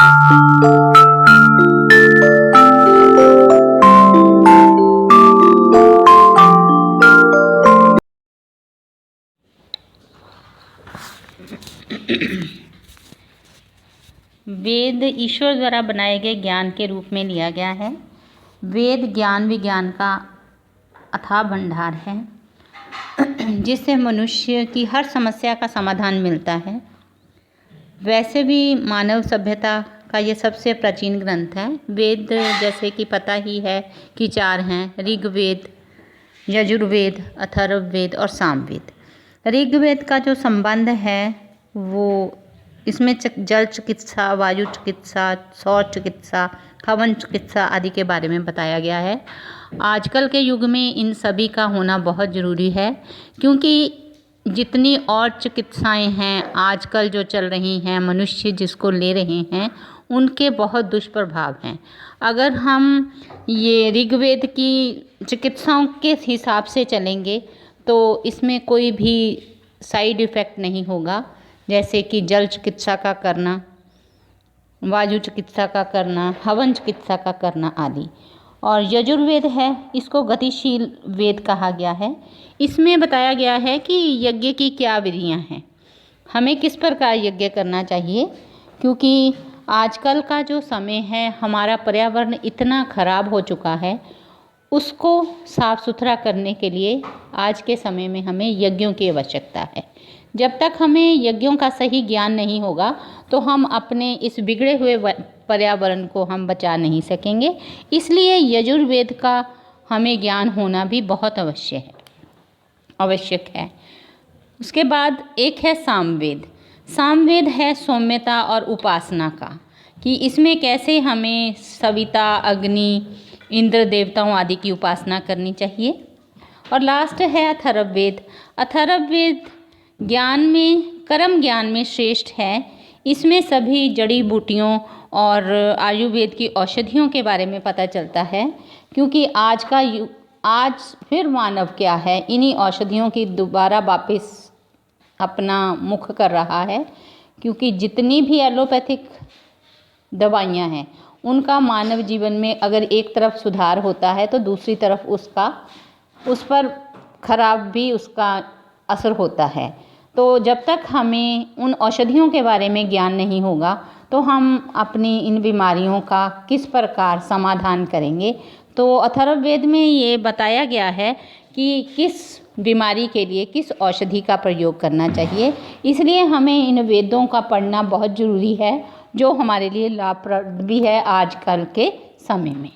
वेद ईश्वर द्वारा बनाए गए ज्ञान के रूप में लिया गया है। वेद ज्ञान विज्ञान का अथाह भंडार है जिससे मनुष्य की हर समस्या का समाधान मिलता है। वैसे भी मानव सभ्यता का ये सबसे प्राचीन ग्रंथ है। वेद जैसे कि पता ही है कि 4 हैं: ऋग्वेद, यजुर्वेद, अथर्ववेद और सामवेद। ऋग्वेद का जो संबंध है वो इसमें जल चिकित्सा, वायु चिकित्सा, सौर चिकित्सा, हवन चिकित्सा आदि के बारे में बताया गया है। आजकल के युग में इन सभी का होना बहुत ज़रूरी है, क्योंकि जितनी और चिकित्साएं हैं आजकल जो चल रही हैं, मनुष्य जिसको ले रहे हैं, उनके बहुत दुष्प्रभाव हैं। अगर हम ये ऋग्वेद की चिकित्साओं के हिसाब से चलेंगे तो इसमें कोई भी साइड इफ़ेक्ट नहीं होगा, जैसे कि जल चिकित्सा का करना, वायु चिकित्सा का करना, हवन चिकित्सा का करना आदि। और यजुर्वेद है, इसको गतिशील वेद कहा गया है। इसमें बताया गया है कि यज्ञ की क्या विधियां हैं, हमें किस प्रकार यज्ञ करना चाहिए, क्योंकि आजकल का जो समय है हमारा पर्यावरण इतना खराब हो चुका है, उसको साफ सुथरा करने के लिए आज के समय में हमें यज्ञों की आवश्यकता है। जब तक हमें यज्ञों का सही ज्ञान नहीं होगा तो हम अपने इस बिगड़े हुए पर्यावरण को हम बचा नहीं सकेंगे। इसलिए यजुर्वेद का हमें ज्ञान होना भी बहुत आवश्यक है। उसके बाद एक है सामवेद। सामवेद है सौम्यता और उपासना का, कि इसमें कैसे हमें सविता, अग्नि, इंद्र देवताओं आदि की उपासना करनी चाहिए। और लास्ट है अथर्ववेद। अथर्ववेद ज्ञान में, कर्म ज्ञान में श्रेष्ठ है। इसमें सभी जड़ी बूटियों और आयुर्वेद की औषधियों के बारे में पता चलता है, क्योंकि आज फिर मानव क्या है, इन्हीं औषधियों की दोबारा वापस अपना मुख कर रहा है, क्योंकि जितनी भी एलोपैथिक दवाइयाँ हैं उनका मानव जीवन में अगर एक तरफ सुधार होता है तो दूसरी तरफ उस पर खराब भी उसका असर होता है। तो जब तक हमें उन औषधियों के बारे में ज्ञान नहीं होगा तो हम अपनी इन बीमारियों का किस प्रकार समाधान करेंगे। तो अथर्ववेद में ये बताया गया है कि किस बीमारी के लिए किस औषधि का प्रयोग करना चाहिए। इसलिए हमें इन वेदों का पढ़ना बहुत ज़रूरी है, जो हमारे लिए लाभप्रद भी है आजकल के समय में।